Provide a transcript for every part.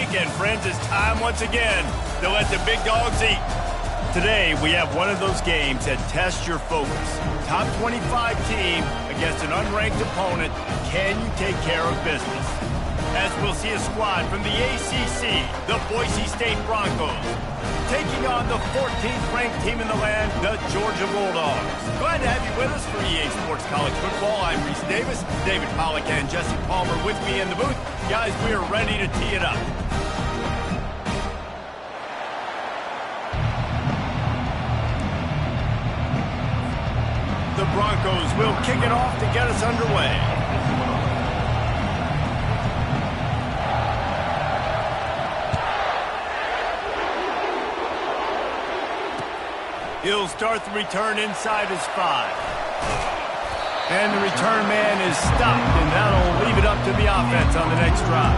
week, and friends, it's time once again to let the big dogs eat. Today, we have one of those games that tests your focus. Top 25 team against an unranked opponent. Can you take care of business? As we'll see a squad from the ACC, the Boise State Broncos, taking on the 14th ranked team in the land, the Georgia Bulldogs. Glad to have you with us for EA Sports College Football. I'm Reese Davis, David Pollack and Jesse Palmer with me in the booth. Guys, we are ready to tee it up. The Broncos will kick it off to get us underway. He'll start the return inside his 5. And the return man is stopped, and that'll leave it up to the offense on the next drive.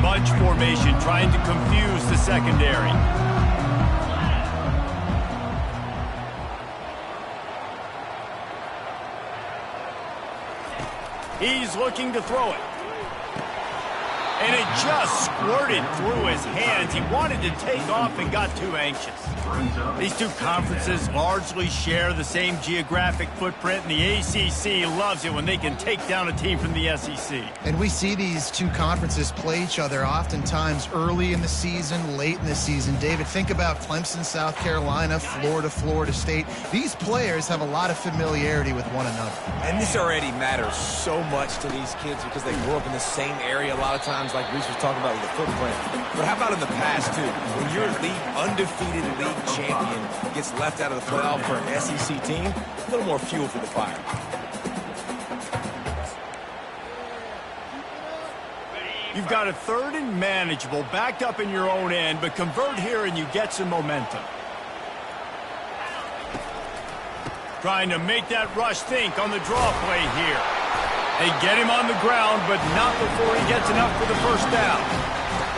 Bunch formation trying to confuse the secondary. He's looking to throw it. And it just squirted through his hands. He wanted to take off and got too anxious. These two conferences largely share the same geographic footprint, and the ACC loves it when they can take down a team from the SEC. And we see these two conferences play each other oftentimes early in the season, late in the season. David, think about Clemson, South Carolina, Florida, Florida State. These players have a lot of familiarity with one another. And this already matters so much to these kids because they grew up in the same area a lot of times, like Reese was talking about with the footprint. But how about in the past, too? When your undefeated league champion gets left out of the playoff for an SEC team, a little more fuel for the fire. You've got a 3rd and manageable, backed up in your own end, but convert here and you get some momentum. Trying to make that rush think on the draw play here. They get him on the ground, but not before he gets enough for the first down.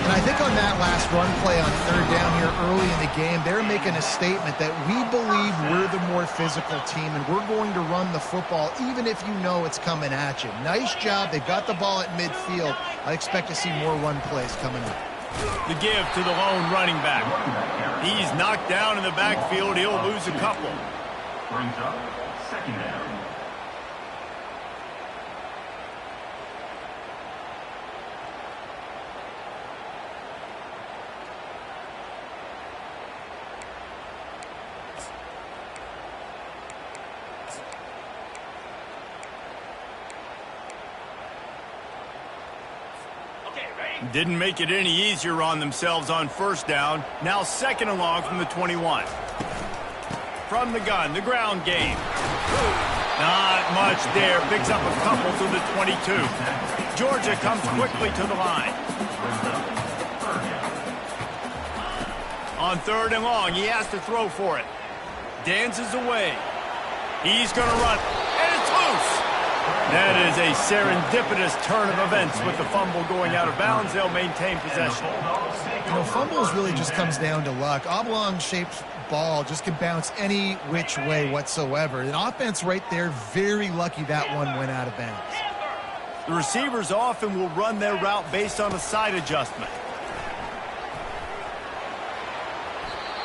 And I think on that last run play on 3rd down here early in the game, they're making a statement that we believe we're the more physical team and we're going to run the football even if you know it's coming at you. Nice job. They got the ball at midfield. I expect to see more run plays coming up. The give to the lone running back. He's knocked down in the backfield. He'll lose a couple. Brings up 2nd down. Didn't make it any easier on themselves on 1st down. Now 2nd and long from the 21. From the gun, the ground game. Not much there. Picks up a couple to the 22. Georgia comes quickly to the line. On 3rd and long, he has to throw for it. Dances away. He's going to run. And it's loose. That is a serendipitous turn of events with the fumble going out of bounds. They'll maintain possession. You know, fumbles really just comes down to luck. Oblong-shaped ball just can bounce any which way whatsoever. The offense right there, very lucky that one went out of bounds. The receivers often will run their route based on a side adjustment.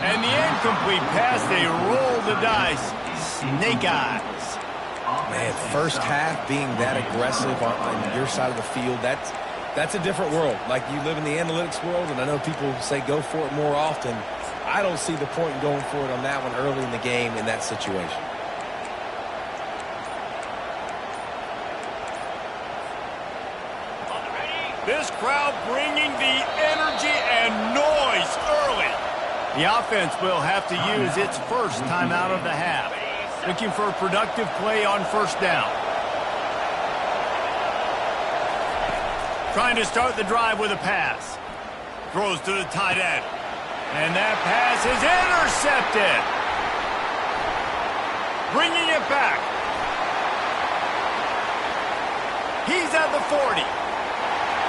And the incomplete pass, they roll the dice. Snake eyes. Man, first half being that aggressive on your side of the field, that's a different world. Like, you live in the analytics world, and I know people say go for it more often. I don't see the point in going for it on that one early in the game in that situation. This crowd bringing the energy and noise early. The offense will have to use its first timeout of the half. Looking for a productive play on 1st down. Trying to start the drive with a pass. Throws to the tight end. And that pass is intercepted. Bringing it back. He's at the 40.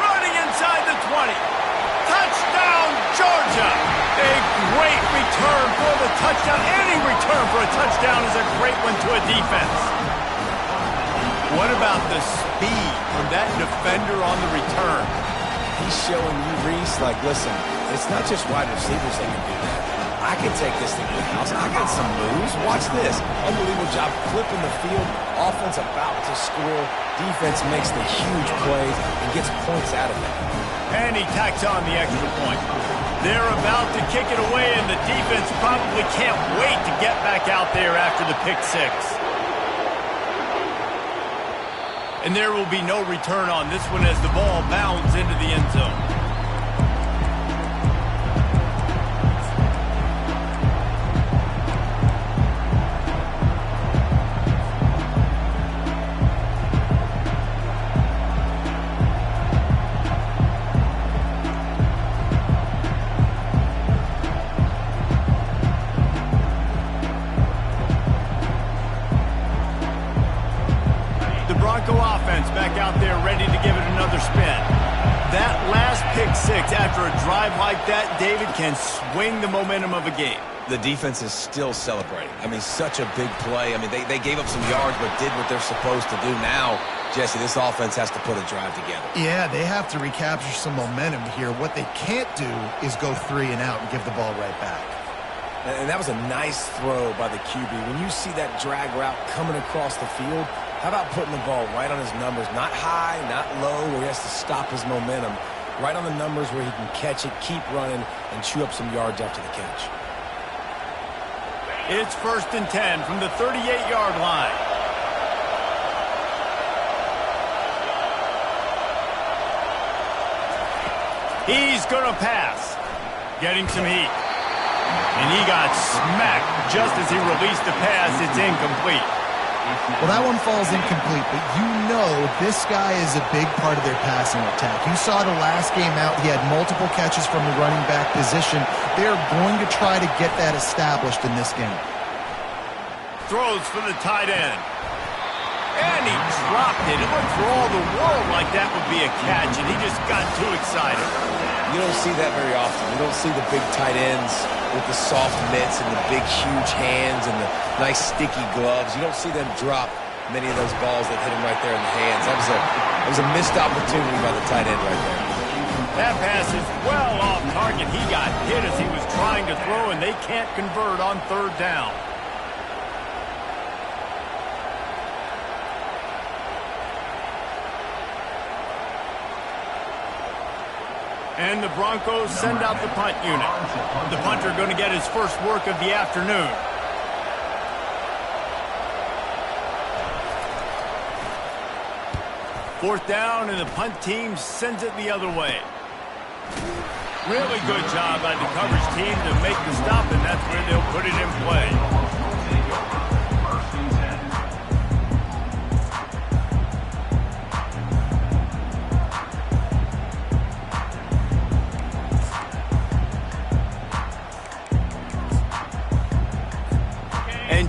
Running inside the 20. Touchdown, Georgia. A great return for the touchdown. Any return for a touchdown is a great one to a defense. What about the speed from that defender on the return? He's showing you, Reese, like, listen, it's not just wide receivers that can do that. I can take this thing to the house. I got some moves. Watch this. Unbelievable job flipping the field. Offense about to score. Defense makes the huge plays and gets points out of it. And he tacks on the extra point. They're about to kick it away, and the defense probably can't wait to get back out there after the pick six. And there will be no return on this one as the ball bounds into the end zone. Offense back out there ready to give it another spin. That last pick six after a drive like that, David, can swing the momentum of a game. The defense is still celebrating. I mean, such a big play. I mean, they gave up some yards but did what they're supposed to do. Now, Jesse, this offense has to put a drive together. Yeah, they have to recapture some momentum here. What they can't do is go 3 and out and give the ball right back. And that was a nice throw by the QB. When you see that drag route coming across the field, how about putting the ball right on his numbers? Not high, not low, where he has to stop his momentum. Right on the numbers where he can catch it, keep running, and chew up some yards after the catch. It's 1st and 10 from the 38-yard line. He's going to pass. Getting some heat. And he got smacked just as he released the pass. It's incomplete. Well, that one falls incomplete, but you know this guy is a big part of their passing attack. You saw the last game out, he had multiple catches from the running back position. They're going to try to get that established in this game. Throws for the tight end. And he dropped it. It looked for all the world like that would be a catch, and he just got too excited. You don't see that very often. You don't see the big tight ends with the soft mitts and the big, huge hands and the nice, sticky gloves. You don't see them drop many of those balls that hit him right there in the hands. That was a missed opportunity by the tight end right there. That pass is well off target. He got hit as he was trying to throw, and they can't convert on 3rd down. And the Broncos send out the punt unit. The punter going to get his first work of the afternoon. Fourth down, and the punt team sends it the other way. Really good job by the coverage team to make the stop, and that's where they'll put it in play.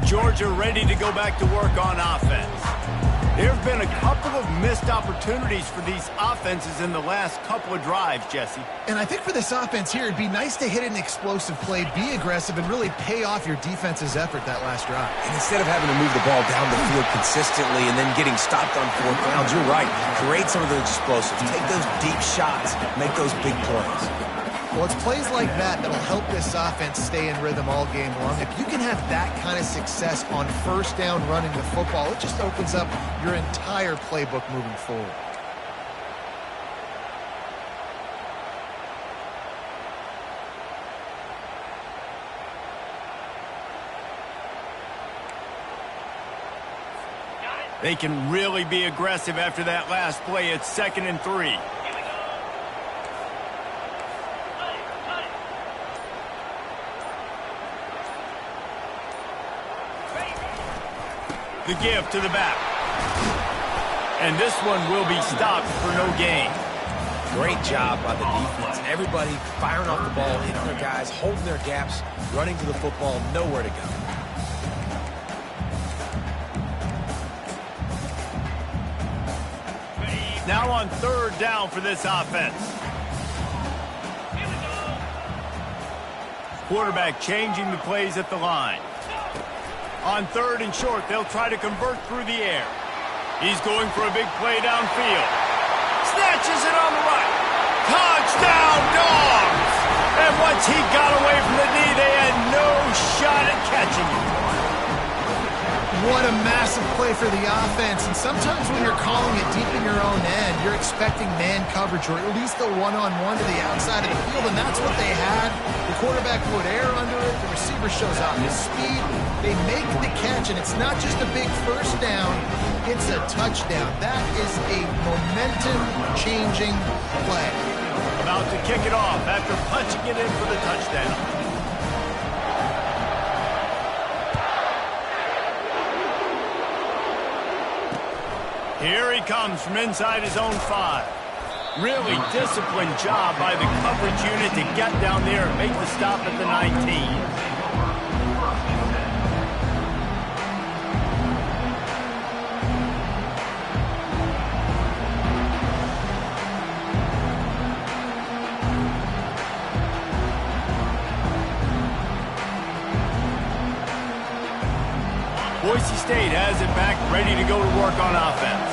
Georgia ready to go back to work on offense. There have been a couple of missed opportunities for these offenses in the last couple of drives, Jesse. And I think for this offense here, it'd be nice to hit an explosive play, be aggressive, and really pay off your defense's effort that last drive. And instead of having to move the ball down the field consistently and then getting stopped on 4th downs, you're right. Create some of those explosives. Take those deep shots. Make those big plays. Well, it's plays like that that'll help this offense stay in rhythm all game long. If you can have that kind of success on 1st down running the football, it just opens up your entire playbook moving forward. They can really be aggressive after that last play. It's 2nd and 3. The give to the back. And this one will be stopped for no gain. Great job by the defense. Everybody firing off the ball, hitting their guys, holding their gaps, running to the football, nowhere to go. Now on 3rd down for this offense. Quarterback changing the plays at the line. On 3rd and short, they'll try to convert through the air. He's going for a big play downfield. Snatches it on the right. Touchdown, Dogs! And once he got away from the knee, they had no shot at catching him. What a massive play for the offense. And sometimes when you're calling it deep in your own end, you're expecting man coverage or at least a one-on-one to the outside of the field, and that's what they had. The quarterback put air under it. The receiver shows off his speed. They make the catch, and it's not just a big first down. It's a touchdown. That is a momentum-changing play. About to kick it off after punching it in for the touchdown. Here he comes from inside his own 5. Really disciplined job by the coverage unit to get down there and make the stop at the 19. Boise State has it back, ready to go to work on offense.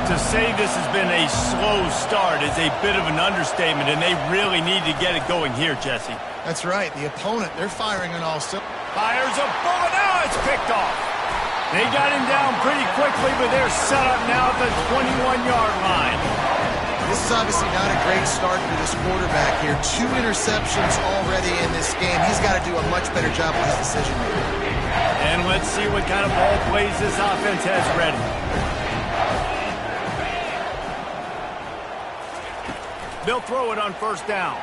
To say this has been a slow start is a bit of an understatement, and they really need to get it going here, Jesse. That's right. The opponent, they're firing on all cylinders. Fires a bullet. Now it's picked off. They got him down pretty quickly, but they're set up now at the 21-yard line. This is obviously not a great start for this quarterback here. 2 interceptions already in this game. He's got to do a much better job with his decision-making. And let's see what kind of ball plays this offense has ready. They'll throw it on 1st down.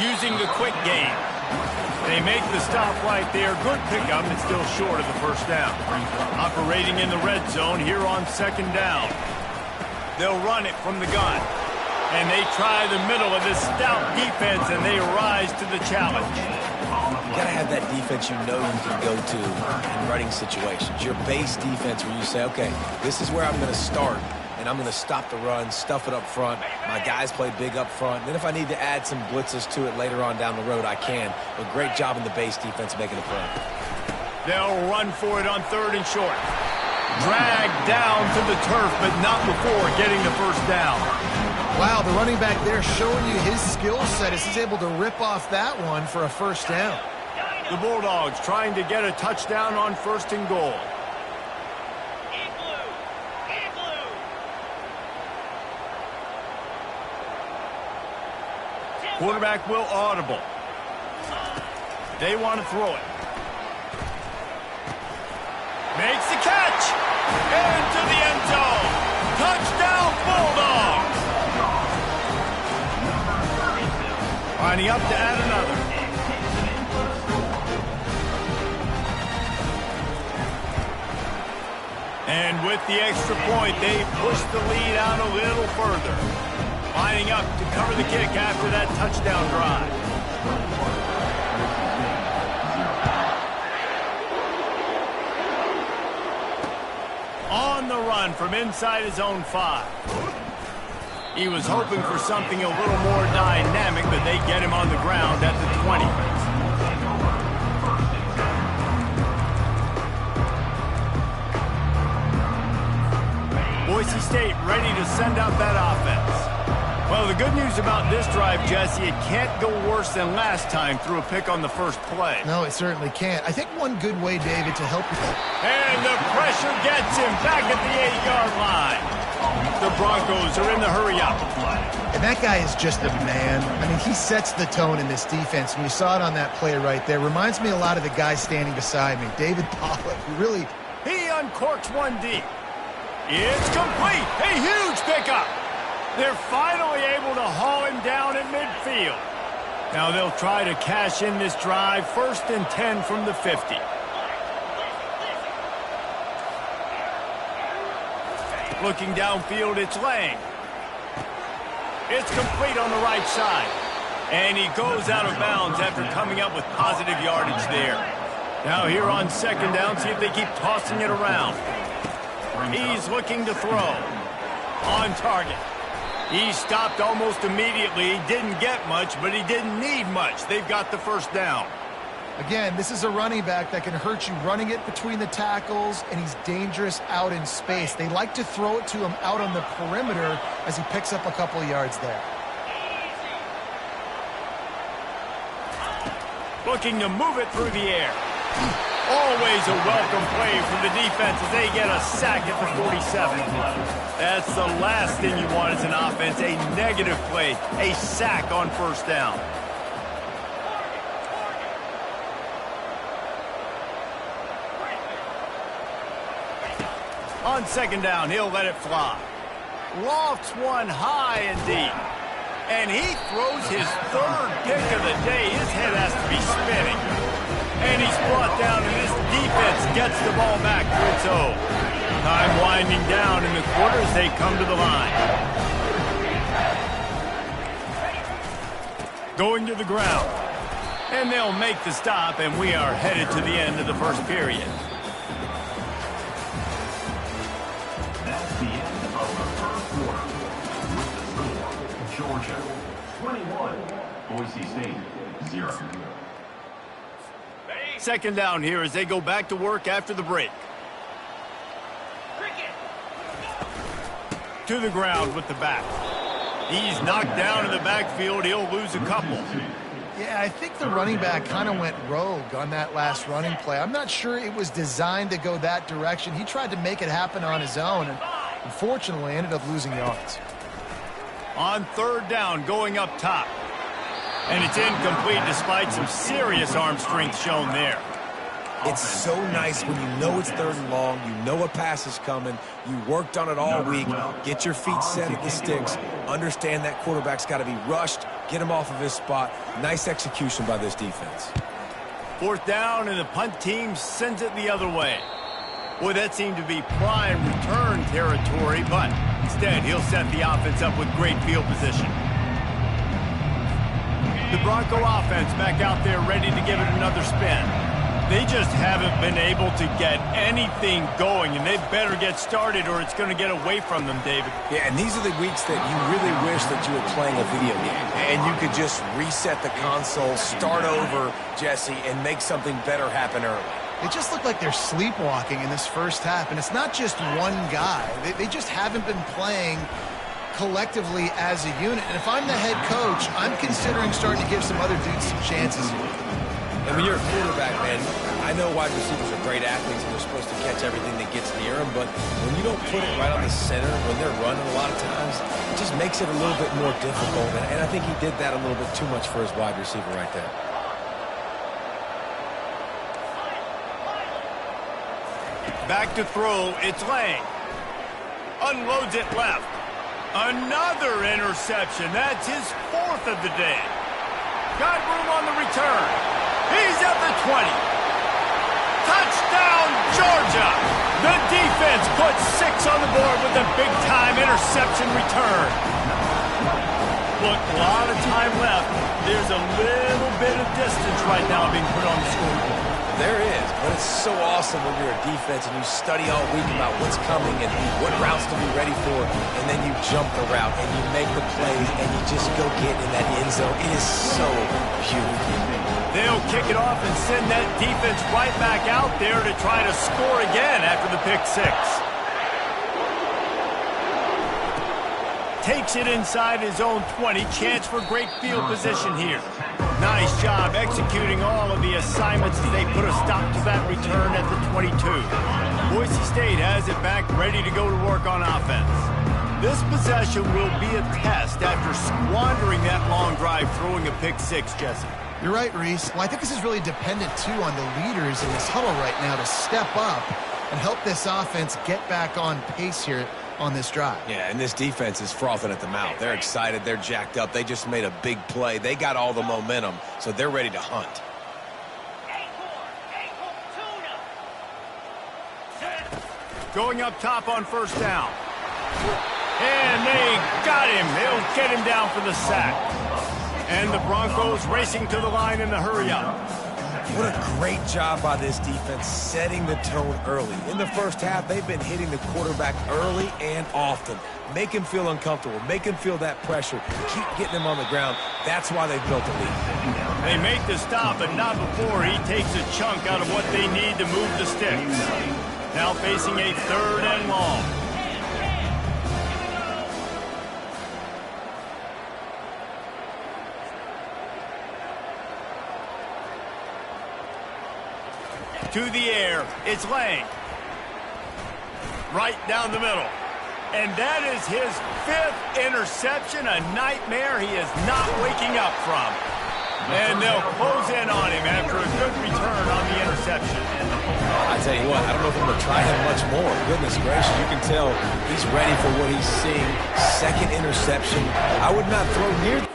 Using the quick game. They make the stop right there. Good pickup, but still short of the 1st down. Operating in the red zone here on 2nd down. They'll run it from the gun. And they try the middle of this stout defense, and they rise to the challenge. You got to have that defense you know you can go to in running situations. Your base defense where you say, okay, this is where I'm going to start, and I'm going to stop the run, stuff it up front. My guys play big up front. Then if I need to add some blitzes to it later on down the road, I can. But great job in the base defense making a play. They'll run for it on 3rd and short. Dragged down to the turf, but not before getting the 1st down. Wow, the running back there showing you his skill set as he's able to rip off that one for a 1st down. The Bulldogs trying to get a touchdown on 1st and goal. Quarterback will audible. They want to throw it. Makes the catch. Into the end zone. Touchdown, Bulldogs. Lining up to add another. And with the extra point, they push the lead out a little further. Lining up to cover the kick after that touchdown drive. On the run from inside his own 5. He was hoping for something a little more dynamic, but they get him on the ground at the 20. Boise State ready to send out that offense. Well, the good news about this drive, Jesse, it can't go worse than last time through a pick on the 1st play. No, it certainly can't. I think one good way, David, to help you. And the pressure gets him back at the 8-yard line. The Broncos are in the hurry-up. And that guy is just a man. I mean, he sets the tone in this defense. And you saw it on that play right there. Reminds me a lot of the guy standing beside me, David Pollock, who really... He uncorks one deep. It's complete. A huge pickup. They're finally able to haul him down at midfield. Now they'll try to cash in this drive. 1st and 10 from the 50. Looking downfield, it's Lang. It's complete on the right side. And he goes out of bounds after coming up with positive yardage there. Now here on 2nd down, see if they keep tossing it around. He's looking to throw. On target. He stopped almost immediately. He didn't get much, but he didn't need much. They've got the 1st down. Again, this is a running back that can hurt you running it between the tackles, and he's dangerous out in space. They like to throw it to him out on the perimeter as he picks up a couple yards there. Looking to move it through the air. Always a welcome play from the defense as they get a sack at the 47. That's the last thing you want as an offense, a negative play, a sack on first down. On second down, he'll let it fly. Lofts one high and deep. And he throws his third pick of the day. His head has to be spinning. And he's brought down, and his defense gets the ball back to its own. Time winding down in the quarter as they come to the line. Going to the ground. And they'll make the stop, and we are headed to the end of the first period. That's the end of the first quarter. With the score, Georgia 21, Boise State 0. Second down here as they go back to work after the break. To the ground with the back. He's knocked down in the backfield. He'll lose a couple. Yeah, I think the running back kind of went rogue on that last running play. I'm not sure it was designed to go that direction. He tried to make it happen on his own, and unfortunately ended up losing yards. On third down, going up top. And it's incomplete despite some serious arm strength shown there. It's so nice when you know it's third and long, you know a pass is coming, you worked on it all week, get your feet set at the sticks, understand that quarterback's got to be rushed, get him off of his spot. Nice execution by this defense. Fourth down, and the punt team sends it the other way. Boy, that seemed to be prime return territory, but instead he'll set the offense up with great field position. The Bronco offense back out there ready to give it another spin. They just haven't been able to get anything going, and they better get started or it's going to get away from them, David. Yeah, and these are the weeks that you really wish that you were playing a video game and you could just reset the console, start over, Jesse, and make something better happen early. They just look like they're sleepwalking in this first half, and it's not just one guy. They just haven't been playing collectively as a unit. And if I'm the head coach, I'm considering starting to give some other dudes some chances here. And when you're a quarterback, man, I know wide receivers are great athletes and they're supposed to catch everything that gets near them, but when you don't put it right on the center, when they're running a lot of times, it just makes it a little bit more difficult. And I think he did that a little bit too much for his wide receiver right there. Back to throw, it's Lang. Unloads it left. Another interception. That's his fourth of the day. Got room on the return. He's at the 20. Touchdown, Georgia! The defense puts 6 on the board with a big-time interception return. Look, a lot of time left. There's a little bit of distance right now being put on the scoreboard. There is, but it's so awesome when you're a defense and you study all week about what's coming and what routes to be ready for, and then you jump the route and you make the plays and you just go get in that end zone. It is so beautiful. They'll kick it off and send that defense right back out there to try to score again after the pick 6. Takes it inside his own 20. Chance for great field position here. Nice job executing all of the assignments as they put a stop to that return at the 22. Boise State has it back, ready to go to work on offense. This possession will be a test after squandering that long drive, throwing a pick 6, Jesse. You're right, Reese. Well, I think this is really dependent, too, on the leaders in this huddle right now to step up and help this offense get back on pace here on this drive. Yeah, and this defense is frothing at the mouth. They're excited. They're jacked up. They just made a big play. They got all the momentum, so they're ready to hunt. Going up top on first down. And they got him. They'll get him down for the sack. And the Broncos racing to the line in the hurry-up. What a great job by this defense setting the tone early. In the first half, they've been hitting the quarterback early and often. Make him feel uncomfortable. Make him feel that pressure. Keep getting him on the ground. That's why they've built the lead. They make the stop, but not before he takes a chunk out of what they need to move the sticks. Now facing a 3rd and long. To the air, it's Lang. Right down the middle. And that is his 5th interception, a nightmare he is not waking up from. And they'll close in on him after a good return on the interception. I tell you what, I don't know if I'm going to try him much more. Goodness gracious, you can tell he's ready for what he's seeing. 2nd interception. I would not throw near.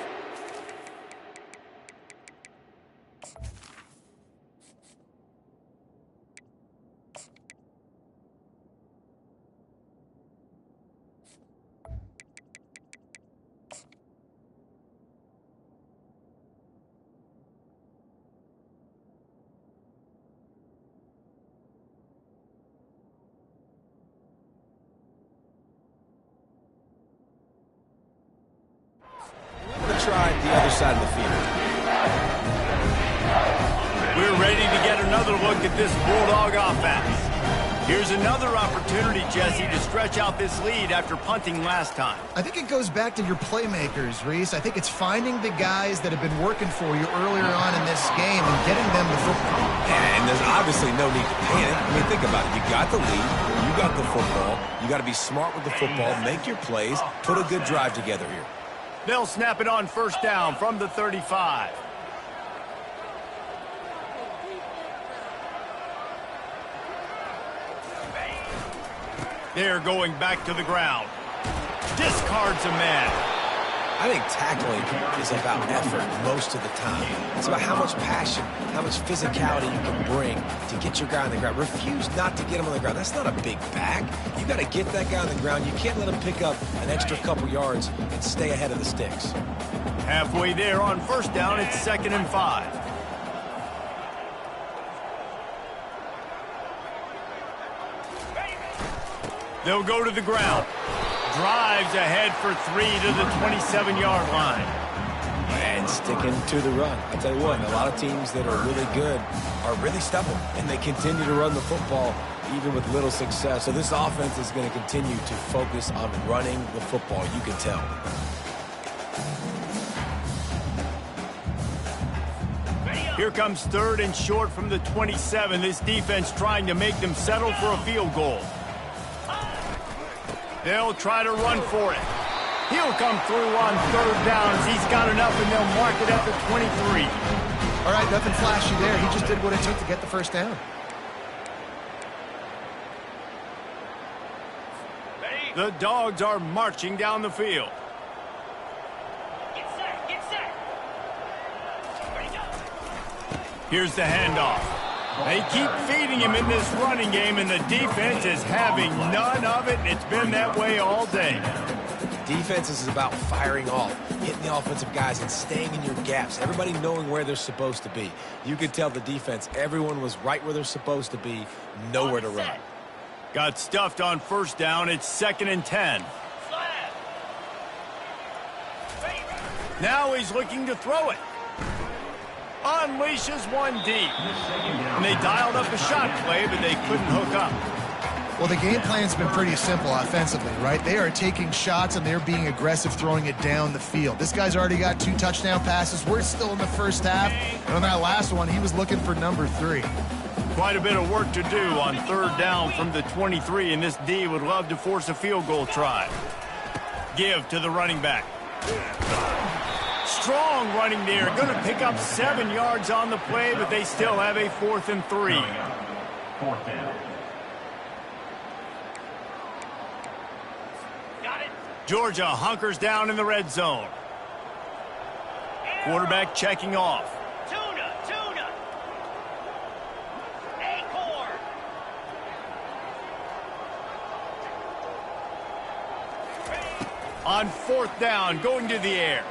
Tried the other side of the field. We're ready to get another look at this Bulldog offense. Here's another opportunity, Jesse, to stretch out this lead after punting last time. I think it goes back to your playmakers, Reese. I think it's finding the guys that have been working for you earlier on in this game and getting them the football. And there's obviously no need to panic. I mean, think about it. You got the lead. You got the football. You got to be smart with the football. Make your plays. Put a good drive together here. They'll snap it on 1st down from the 35. They're going back to the ground. Discards a man. I think tackling is about effort most of the time. It's about how much passion, how much physicality you can bring to get your guy on the ground. Refuse not to get him on the ground. That's not a big back. You got to get that guy on the ground. You can't let him pick up an extra couple yards and stay ahead of the sticks. Halfway there on 1st down, it's 2nd and 5. They'll go to the ground. Drives ahead for 3 to the 27-yard line. And sticking to the run. I tell you what, a lot of teams that are really good are really stubborn, and they continue to run the football even with little success. So this offense is going to continue to focus on running the football, you can tell. Here comes 3rd and short from the 27. This defense trying to make them settle for a field goal. They'll try to run for it. He'll come through on 3rd down as he's got enough, and they'll mark it at the 23. All right, nothing flashy there. He just did what it took to get the 1st down. The Dogs are marching down the field. Get set, get set. Ready, go. Here's the handoff. They keep feeding him in this running game, and the defense is having none of it, and it's been that way all day. Defense is about firing off, hitting the offensive guys and staying in your gaps. Everybody knowing where they're supposed to be. You could tell the defense, everyone was right where they're supposed to be, nowhere to run. Got stuffed on 1st down. It's 2nd and 10. Now he's looking to throw it. Unleashes one deep. And they dialed up a shot play, but they couldn't hook up. Well, the game plan's been pretty simple offensively, right? They are taking shots, and they're being aggressive, throwing it down the field. This guy's already got 2 touchdown passes. We're still in the 1st half. And on that last one, he was looking for number 3. Quite a bit of work to do on 3rd down from the 23, and this D would love to force a field goal try. Give to the running back. Strong running there. Going to pick up 7 yards on the play, but they still have a 4th and 3. 4th down. Got it. Georgia hunkers down in the red zone. Quarterback checking off. Tuna, tuna. Acorn. On 4th down, going to the air.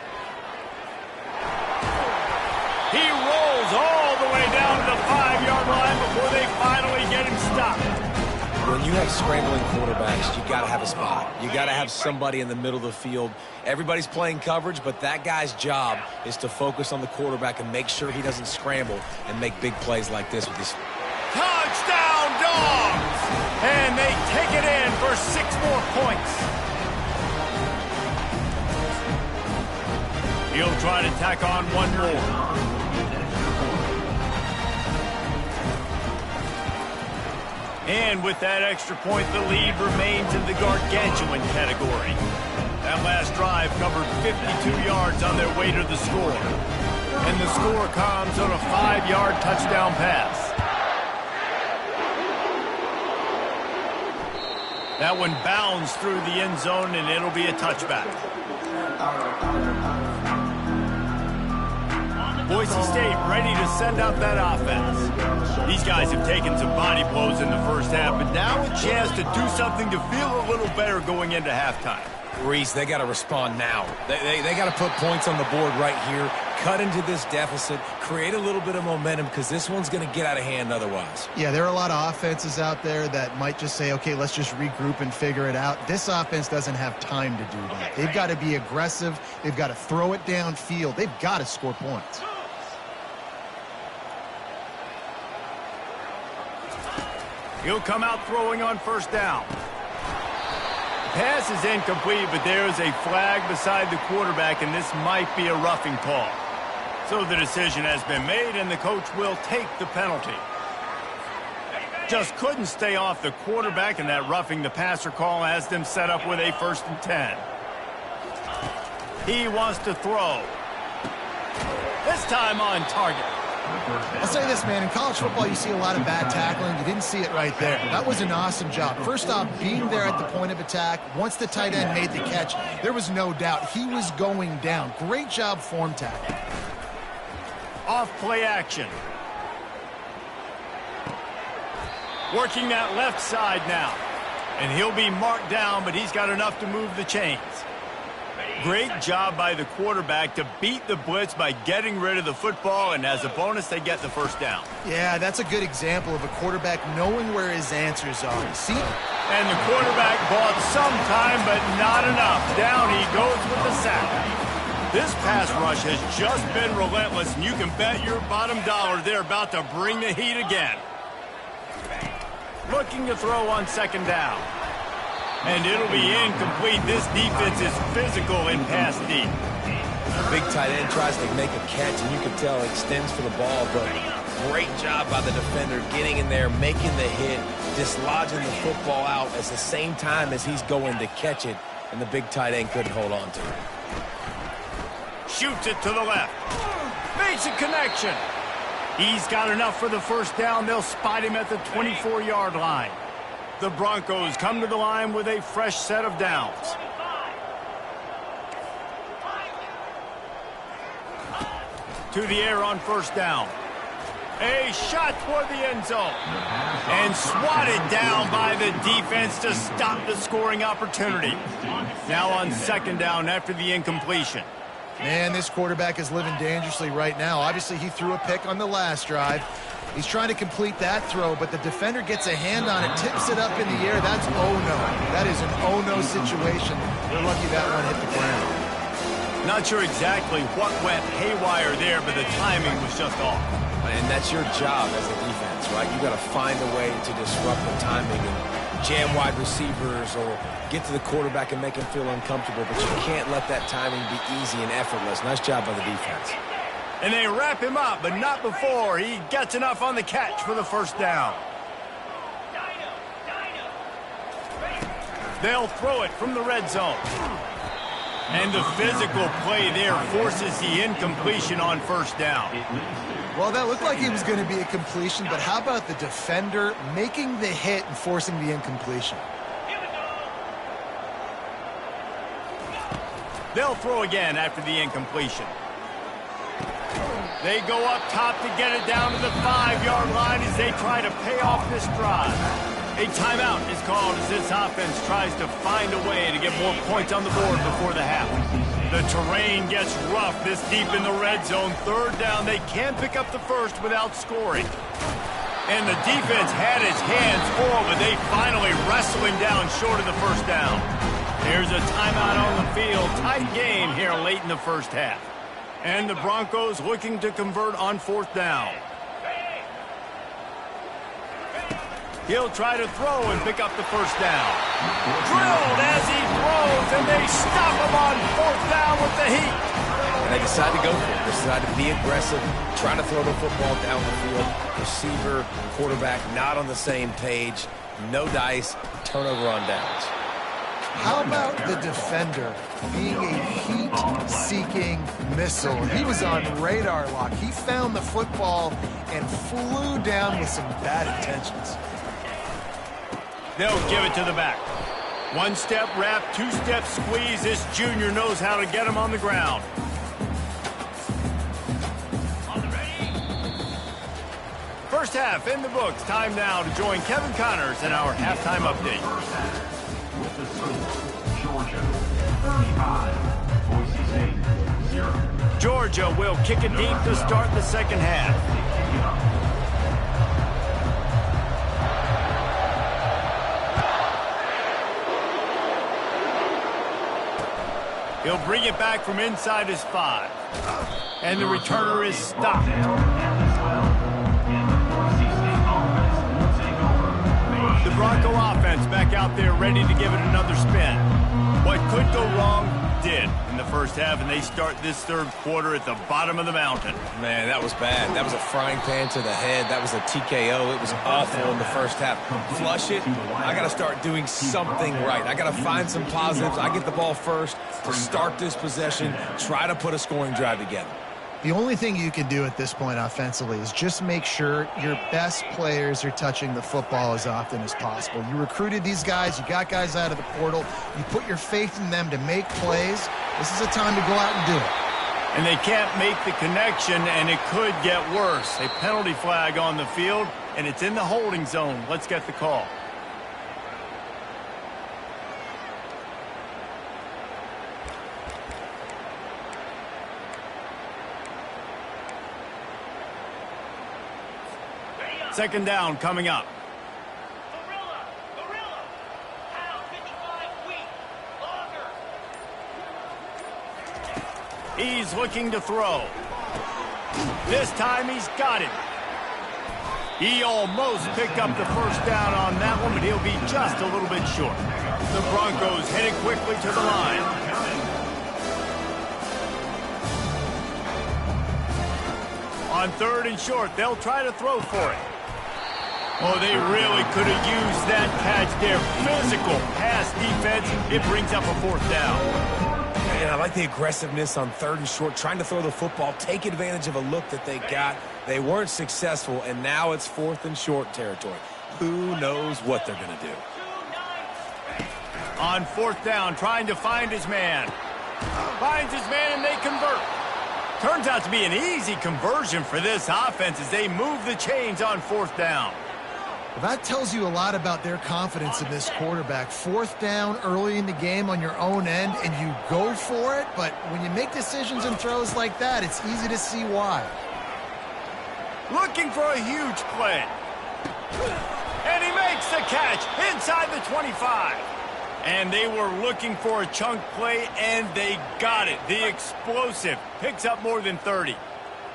He rolls all the way down to the 5-yard line before they finally get him stopped. When when you have scrambling quarterbacks, you got to have a spot. You got to have somebody in the middle of the field. Everybody's playing coverage, but that guy's job is to focus on the quarterback and make sure he doesn't scramble and make big plays like this with his... Touchdown, Dogs! And they take it in for 6 more points. He'll try to tack on one more. And with that extra point, the lead remains in the gargantuan category. That last drive covered 52 yards on their way to the score. And the score comes on a 5-yard touchdown pass. That one bounds through the end zone, and it'll be a touchback. Boise State ready to send out that offense. These guys have taken some body blows in the first half, but now a chance to do something to feel a little better going into halftime. Reese, they got to respond now. They got to put points on the board right here, cut into this deficit, create a little bit of momentum, because this one's going to get out of hand otherwise. Yeah, there are a lot of offenses out there that might just say, okay, let's just regroup and figure it out. This offense doesn't have time to do that. They've got to be aggressive. They've got to throw it downfield. They've got to score points. He'll come out throwing on first down. Pass is incomplete, but there is a flag beside the quarterback, and this might be a roughing call. So the decision has been made, and the coach will take the penalty. Just couldn't stay off the quarterback, and that roughing the passer call has them set up with a 1st and 10. He wants to throw. This time on target. I'll say this, man. In college football, you see a lot of bad tackling. You didn't see it right there. That was an awesome job. First off, being there at the point of attack. Once the tight end made the catch, there was no doubt he was going down. Great job form tackling. Off play action. Working that left side now. And he'll be marked down, but he's got enough to move the chains. Great job by the quarterback to beat the blitz by getting rid of the football, and as a bonus, they get the first down. Yeah, that's a good example of a quarterback knowing where his answers are. See? And the quarterback bought some time, but not enough. Down he goes with the sack. This pass rush has just been relentless, and you can bet your bottom dollar they're about to bring the heat again. Looking to throw on 2nd down. And it'll be incomplete. This defense is physical in pass deep. The big tight end tries to make a catch, and you can tell it extends for the ball, but great job by the defender getting in there, making the hit, dislodging the football out at the same time as he's going to catch it, and the big tight end couldn't hold on to it. Shoots it to the left. Makes a connection. He's got enough for the first down. They'll spot him at the 24-yard line. The Broncos come to the line with a fresh set of downs. To the air on first down. A shot toward the end zone. And swatted down by the defense to stop the scoring opportunity. Now on 2nd down after the incompletion. Man, this quarterback is living dangerously right now. Obviously, he threw a pick on the last drive. He's trying to complete that throw, but the defender gets a hand on it, tips it up in the air. That's oh-no. That is an oh-no situation. They're lucky that one hit the ground. Not sure exactly what went haywire there, but the timing was just off. And that's your job as a defense, right? You got to find a way to disrupt the timing and jam wide receivers or get to the quarterback and make him feel uncomfortable, but you can't let that timing be easy and effortless. Nice job by the defense. And they wrap him up, but not before he gets enough on the catch for the first down. They'll throw it from the red zone. And the physical play there forces the incompletion on first down. Well, that looked like it was going to be a completion, but how about the defender making the hit and forcing the incompletion? They'll throw again after the incompletion. They go up top to get it down to the 5-yard line as they try to pay off this drive. A timeout is called as this offense tries to find a way to get more points on the board before the half. The terrain gets rough this deep in the red zone. 3rd down, they can pick up the first without scoring. And the defense had its hands full, but they finally wrestle him down short of the first down. There's a timeout on the field. Tight game here late in the first half. And the Broncos looking to convert on fourth down. He'll try to throw and pick up the first down. Drilled as he throws, and they stop him on fourth down with the heat. And they decide to go for it. They decide to be aggressive, try to throw the football down the field. Receiver, quarterback, not on the same page. No dice, turnover on downs. How about the defender being a heat-seeking missile? He was on radar lock. He found the football and flew down with some bad intentions. They'll give it to the back. One-step wrap, two-step squeeze. This junior knows how to get him on the ground. First half in the books. Time now to join Kevin Connors in our halftime update. With the score, Georgia 35, Boise State 0. Georgia will kick it deep to start the second half. He'll bring it back from inside his 5. And the returner is stopped. The Bronco offense back out there ready to give it another spin. What could go wrong did in the first half, and they start this third quarter at the bottom of the mountain. Man, that was bad. That was a frying pan to the head. That was a TKO. It was awful in the first half. Flush it. I got to start doing something right. I got to find some positives. I get the ball first to start this possession, try to put a scoring drive together. The only thing you can do at this point offensively is just make sure your best players are touching the football as often as possible. You recruited these guys. You got guys out of the portal. You put your faith in them to make plays. This is a time to go out and do it. And they can't make the connection, and it could get worse. A penalty flag on the field, and it's in the holding zone. Let's get the call. Second down coming up. Gorilla. Pound 55 weak. Longer. He's looking to throw. This time he's got it. He almost picked up the first down on that one, but he'll be just a little bit short. The Broncos heading quickly to the line. On third and short, they'll try to throw for it. Oh, they really could have used that catch there. Physical pass defense. It brings up a fourth down. And I like the aggressiveness on third and short, trying to throw the football, take advantage of a look that they got. They weren't successful, and now it's fourth and short territory. Who knows what they're going to do? On fourth down, trying to find his man. Finds his man, and they convert. Turns out to be an easy conversion for this offense as they move the chains on fourth down. Well, that tells you a lot about their confidence in this quarterback. Fourth down early in the game on your own end, and you go for it. But when you make decisions and throws like that, it's easy to see why. Looking for a huge play. And he makes the catch inside the 25. And they were looking for a chunk play, and they got it. The explosive picks up more than 30.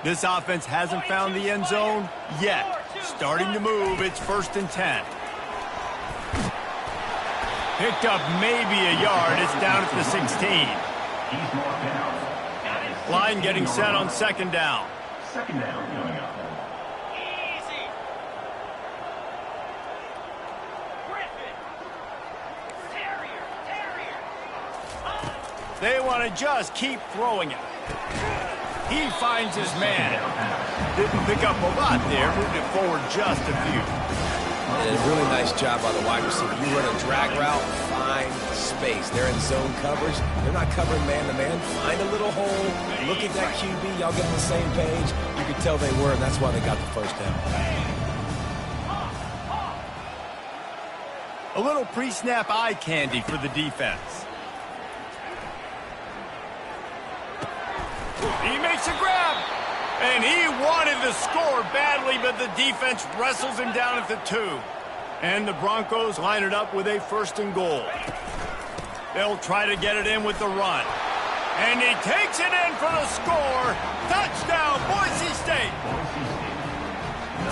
This offense hasn't found the end zone yet. Starting to move, it's 1st and 10. Picked up maybe a yard. It's down at the 16. He's marked down. Line getting set on second down. Second down coming up. Easy. Griffin. Terrier. They want to just keep throwing it. He finds his man. Didn't pick up a lot there. Moved it forward just a few. And a really nice job by the wide receiver. You run a drag route, find space. They're in zone coverage. They're not covering man-to-man. Find a little hole. Look at that QB. Y'all get on the same page. You could tell they were, and that's why they got the first down. A little pre-snap eye candy for the defense. He makes a grab. And he wanted to score badly, but the defense wrestles him down at the 2. And the Broncos line it up with a 1st and goal. They'll try to get it in with the run. And he takes it in for the score. Touchdown, Boise State.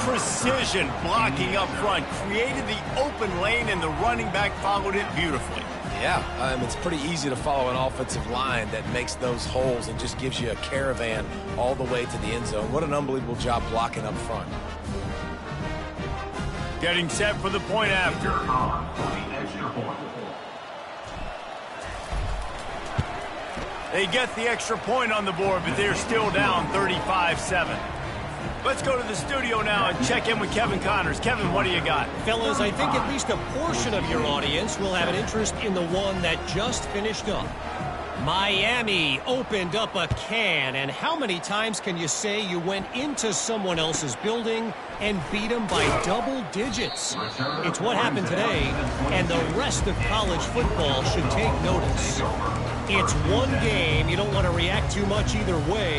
Precision blocking up front created the open lane, and the running back followed it beautifully. Yeah, it's pretty easy to follow an offensive line that makes those holes and just gives you a caravan all the way to the end zone. What an unbelievable job blocking up front. Getting set for the point after. They get the extra point on the board, but they're still down 35-7. Let's go to the studio now and check in with Kevin Connors. Kevin, what do you got? Fellas, I think at least a portion of your audience will have an interest in the one that just finished up. Miami opened up a can, and how many times can you say you went into someone else's building and beat them by double digits? It's what happened today, and the rest of college football should take notice. It's one game. You don't want to react too much either way,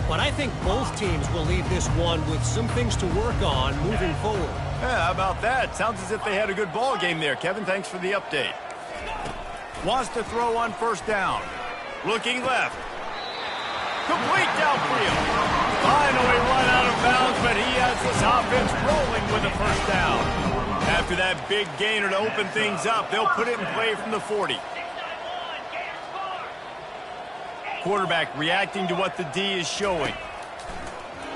but I think both teams will leave this one with some things to work on moving forward. Yeah, how about that? Sounds as if they had a good ball game there. Kevin, thanks for the update. Wants to throw on 1st down. Looking left. Complete downfield. Finally run out of bounds, but he has this offense rolling with a 1st down. After that big gainer to open things up, they'll put it in play from the 40. Quarterback reacting to what the D is showing.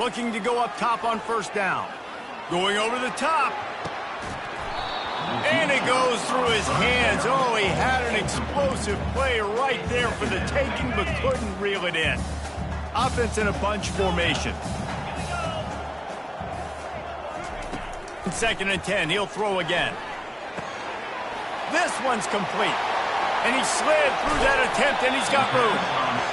Looking to go up top on 1st down. Going over the top. And it goes through his hands. Oh, he had an explosive play right there for the taking, but couldn't reel it in. Offense in a bunch formation. 2nd and 10. He'll throw again. This one's complete. And he slid through that attempt, and he's got room.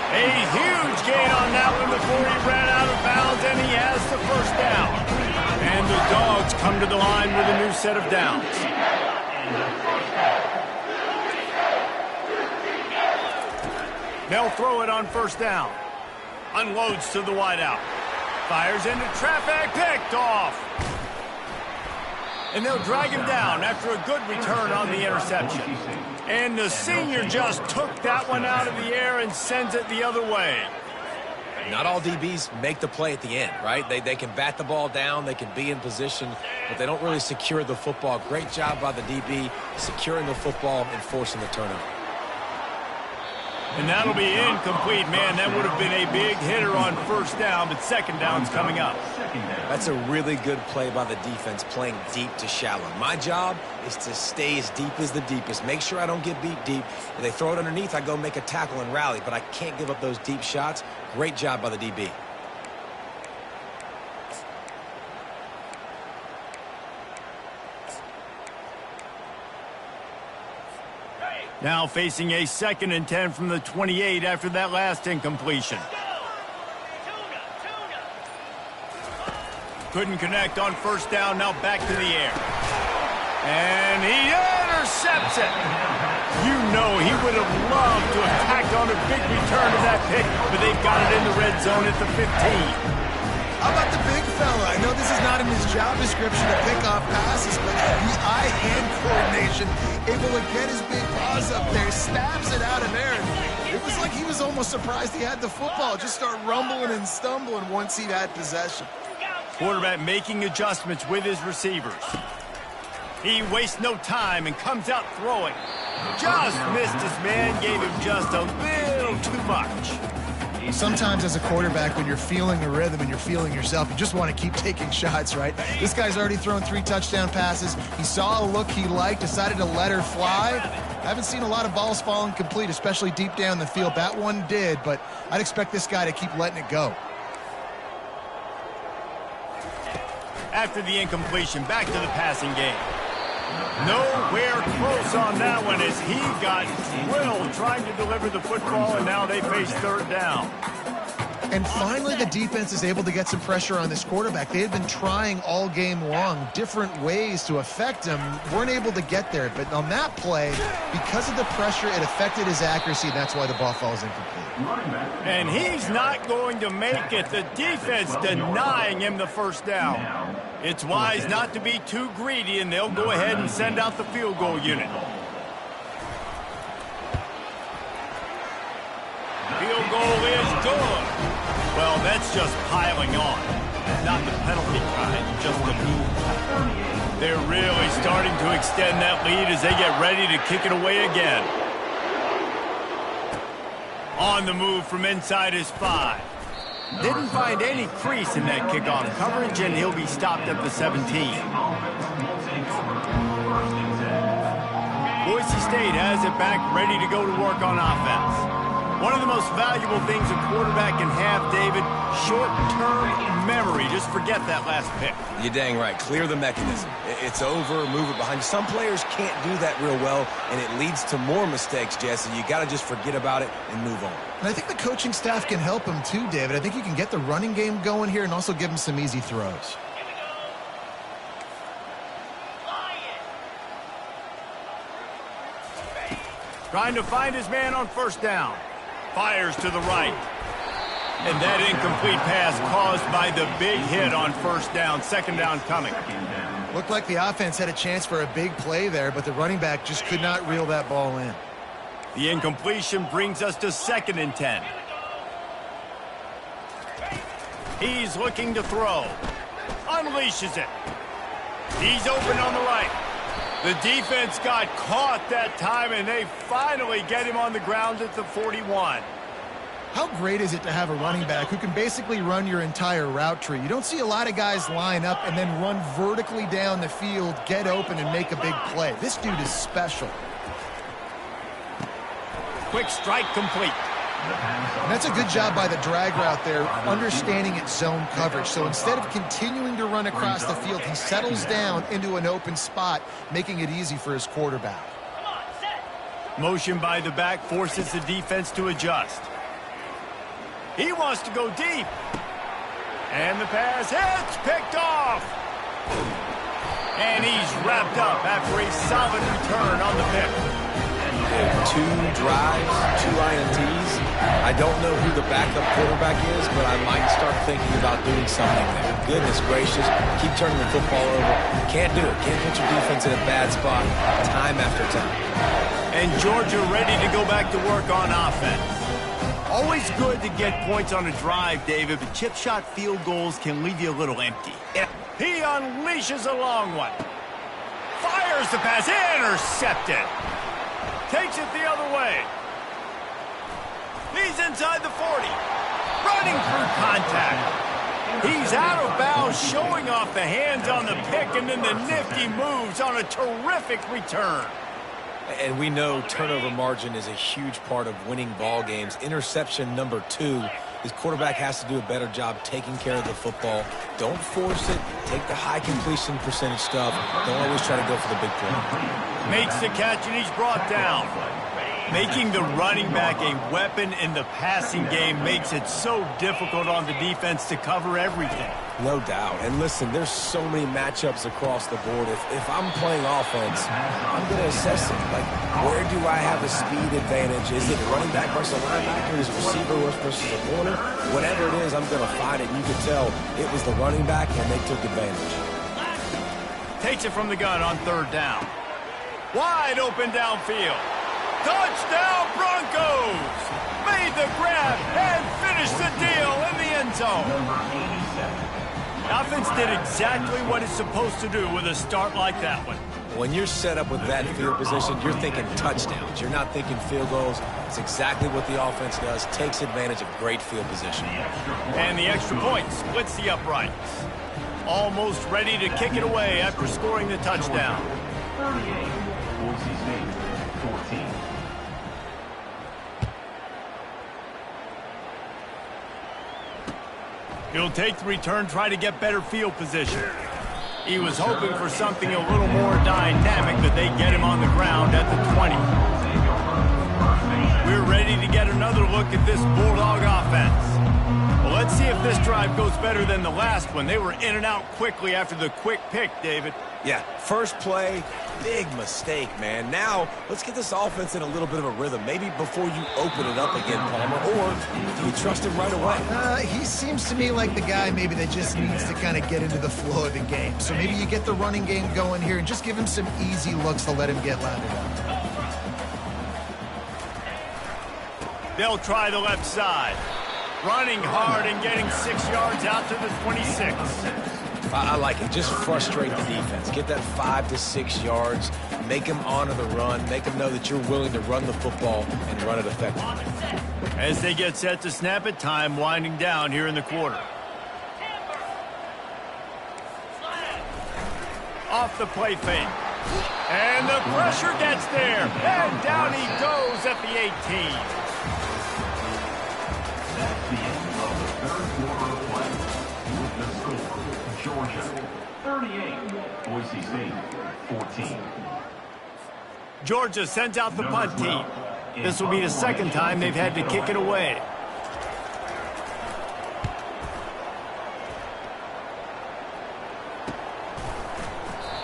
A huge gain on that one before he ran out of bounds, and he has the 1st down. And the Dogs come to the line with a new set of downs. They'll throw it on 1st down. Unloads to the wideout. Fires into traffic, picked off. And they'll drag him down after a good return on the interception. And the senior just took that one out of the air and sends it the other way. Not all DBs make the play at the end, right? They can bat the ball down, they can be in position, but they don't really secure the football. Great job by the DB securing the football and forcing the turnover. And that'll be incomplete. Man, that would have been a big hitter on 1st down, but 2nd down's coming up. That's a really good play by the defense, playing deep to shallow. My job is to stay as deep as the deepest. Make sure I don't get beat deep. If they throw it underneath, I go make a tackle and rally, but I can't give up those deep shots. Great job by the DB. Now facing a 2nd and 10 from the 28 after that last incompletion. Couldn't connect on 1st down, now back to the air. And he intercepts it. You know he would have loved to have tacked on a big return to that pick, but they've got it in the red zone at the 15. How about the big fella? I know this is not in his job description to pick off passes, but the eye-hand coordination, able to get his big paws up there, stabs it out of there. It was like he was almost surprised he had the football. Just start rumbling and stumbling once he had possession. Quarterback making adjustments with his receivers. He wastes no time and comes out throwing. Just missed his man, gave him just a little too much. Sometimes as a quarterback, when you're feeling the rhythm and you're feeling yourself, you just want to keep taking shots, right? This guy's already thrown 3 touchdown passes. He saw a look he liked, decided to let her fly. I haven't seen a lot of balls falling complete, especially deep down the field. That one did, but I'd expect this guy to keep letting it go. After the incompletion, back to the passing game. Nowhere close on that one as he got drilled trying to deliver the football, and now they face 3rd down. And finally, the defense is able to get some pressure on this quarterback. They had been trying all game long different ways to affect him. Weren't able to get there. But on that play, because of the pressure, it affected his accuracy. That's why the ball falls incomplete. And he's not going to make it. The defense denying him the first down. It's wise not to be too greedy, and they'll go ahead and send out the field goal unit. Field goal is good. Well, that's just piling on. Not the penalty kind, just the move. They're really starting to extend that lead as they get ready to kick it away again. On the move from inside his 5. Didn't find any crease in that kickoff coverage, and he'll be stopped at the 17. Boise State has it back, ready to go to work on offense. One of the most valuable things a quarterback can have, David, short-term memory. Just forget that last pick. You're dang right. Clear the mechanism. It's over, move it behind you. Some players can't do that real well, and it leads to more mistakes, Jesse. You got to just forget about it and move on. And I think the coaching staff can help him too, David. I think you can get the running game going here and also give him some easy throws. Trying to find his man on first down. Fires to the right. And that incomplete pass caused by the big hit on first down. Second down coming. Looked like the offense had a chance for a big play there, but the running back just could not reel that ball in. The incompletion brings us to 2nd and 10. He's looking to throw. Unleashes it. He's open on the right. The defense got caught that time, and they finally get him on the ground at the 41. How great is it to have a running back who can basically run your entire route tree? You don't see a lot of guys line up and then run vertically down the field, get open, and make a big play. This dude is special. Quick strike complete. And that's a good job by the drag route there, understanding its zone coverage. So instead of continuing to run across the field, he settles down into an open spot, making it easy for his quarterback. Motion by the back forces the defense to adjust. He wants to go deep. And the pass hits, picked off. And he's wrapped up after a solid return on the pick. 2 drives, 2 INTs. I don't know who the backup quarterback is, but I might start thinking about doing something there. Goodness gracious, keep turning the football over. Can't do it. Can't put your defense in a bad spot time after time. And Georgia ready to go back to work on offense. Always good to get points on a drive, David, but chip shot field goals can leave you a little empty. He unleashes a long one. Fires the pass, intercepted. Takes it the other way. He's inside the 40. Running through contact. He's out of bounds, showing off the hands on the pick, and then the nifty moves on a terrific return. And we know turnover margin is a huge part of winning ball games. Interception number 2. His quarterback has to do a better job taking care of the football. Don't force it. Take the high completion percentage stuff. Don't always try to go for the big play. Makes the catch, and he's brought down. Making the running back a weapon in the passing game makes it so difficult on the defense to cover everything. No doubt. And listen, there's so many matchups across the board. If I'm playing offense, I'm going to assess it. Like, where do I have a speed advantage? Is it running back versus a linebacker? Is it receiver versus a corner? Whatever it is, I'm going to find it. You can tell it was the running back, and they took advantage. Takes it from the gun on 3rd down. Wide open downfield. Touchdown Broncos! Made the grab and finished the deal in the end zone. Offense did exactly what it's supposed to do with a start like that one. When you're set up with that field position, you're thinking touchdowns. You're not thinking field goals. It's exactly what the offense does. Takes advantage of great field position. And the extra point splits the uprights. Almost ready to kick it away after scoring the touchdown. 38, Boise State, 14. He'll take the return, try to get better field position. He was hoping for something a little more dynamic, but they get him on the ground at the 20. We're ready to get another look at this Bulldog offense. Let's see if this drive goes better than the last one. They were in and out quickly after the quick pick, David. Yeah, first play, big mistake, man. Now, let's get this offense in a little bit of a rhythm. Maybe before you open it up again, Palmer, or do you trust him right away? He seems to me like the guy maybe that just needs to kind of get into the flow of the game. So maybe you get the running game going here and just give him some easy looks to let him get lathered up. They'll try the left side. Running hard and getting 6 yards out to the 26. I like it. Just frustrate the defense. Get that 5 to 6 yards. Make them honor the run. Make them know that you're willing to run the football and run it effectively. As they get set to snap it, time winding down here in the quarter. Off the play fake. And the pressure gets there. And down he goes at the 18. That's the end of the third quarter of play. With the score, Georgia 38, Boise State 14. Georgia sends out the punt team. This will be the second time they've had to kick it away.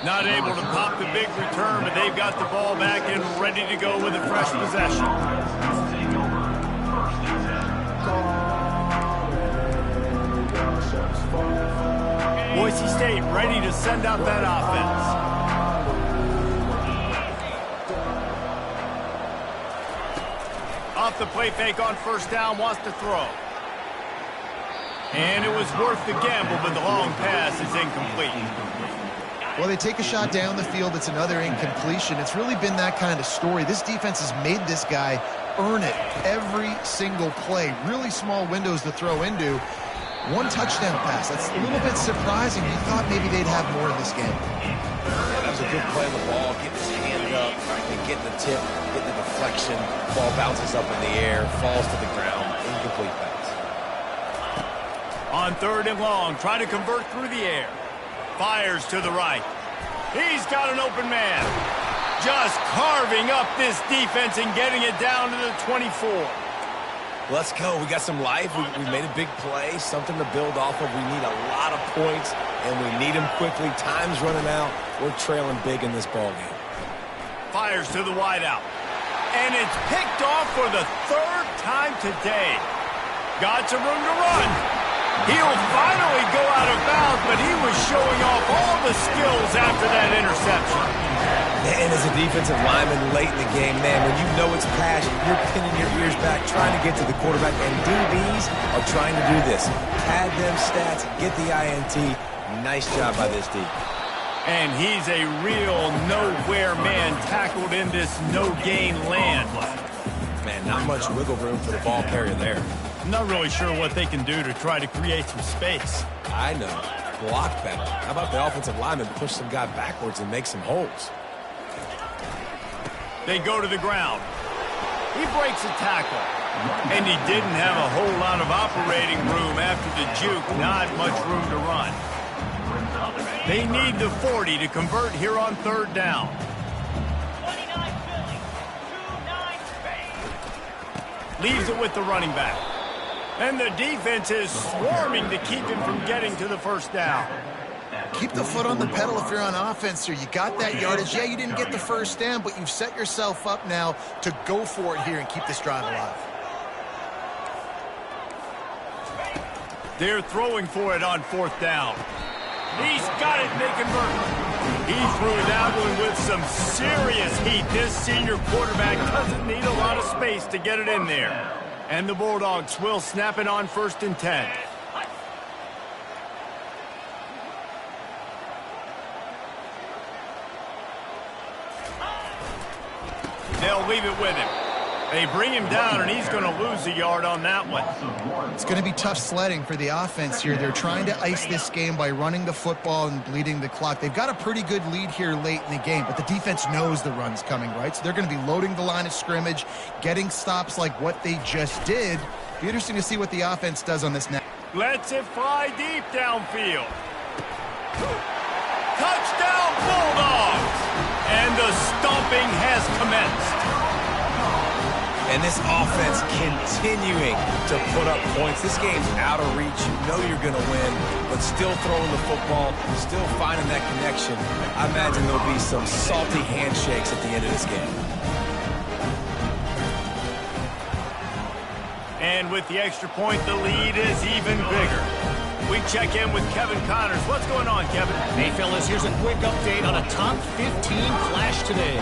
Not able to pop the big return, but they've got the ball back and ready to go with a fresh possession. Boise State ready to send out that offense. Off the play fake on first down, wants to throw. And it was worth the gamble, but the long pass is incomplete. Well, they take a shot down the field. It's another incompletion. It's really been that kind of story. This defense has made this guy earn it every single play. Really small windows to throw into. One touchdown pass. That's a little bit surprising. You thought maybe they'd have more in this game. Yeah, that was a good play of the ball. Getting his hand up, and getting the tip, getting the deflection. Ball bounces up in the air, falls to the ground. Incomplete pass. On third and long, trying to convert through the air. Fires to the right. He's got an open man. Just carving up this defense and getting it down to the 24. Let's go. We got some life. We made a big play, something to build off of. We need a lot of points, and we need them quickly. Time's running out. We're trailing big in this ball game. Fires to the wideout. And it's picked off for the third time today. Got some room to run. He'll finally go out of bounds, but he was showing off all the skills after that interception. And as a defensive lineman late in the game, man, when you know it's pass, you're pinning your ears back, trying to get to the quarterback. And DBs are trying to do this. Pad them stats, get the INT. Nice job by this D. And he's a real nowhere man tackled in this no-gain land. Man, not much wiggle room for the ball carrier there. I'm not really sure what they can do to try to create some space. I know. Block better. How about the offensive lineman push some guy backwards and make some holes? They go to the ground. He breaks a tackle. And he didn't have a whole lot of operating room after the juke. Not much room to run. They need the 40 to convert here on third down. 29 Philly, 2-9 Spain. Leaves it with the running back. And the defense is swarming to keep him from getting to the first down. Keep the foot on the pedal if you're on offense here. You got that yardage. Yeah, you didn't get the first down, but you've set yourself up now to go for it here and keep this drive alive. They're throwing for it on fourth down. He's got it, and they convert. He threw that one with some serious heat. This senior quarterback doesn't need a lot of space to get it in there. And the Bulldogs will snap it on 1st and 10. They'll leave it with him. They bring him down, and he's going to lose a yard on that one. It's going to be tough sledding for the offense here. They're trying to ice this game by running the football and bleeding the clock. They've got a pretty good lead here late in the game, but the defense knows the run's coming, right? So they're going to be loading the line of scrimmage, getting stops like what they just did. Be interesting to see what the offense does on this now. Lets it fly deep downfield. Touchdown, Bulldogs! And the stomping has commenced. And this offense continuing to put up points. This game's out of reach. You know you're going to win, but still throwing the football, still finding that connection. I imagine there'll be some salty handshakes at the end of this game. And with the extra point, the lead is even bigger. We check in with Kevin Connors. What's going on, Kevin? Hey, fellas, here's a quick update on a top 15 flash today.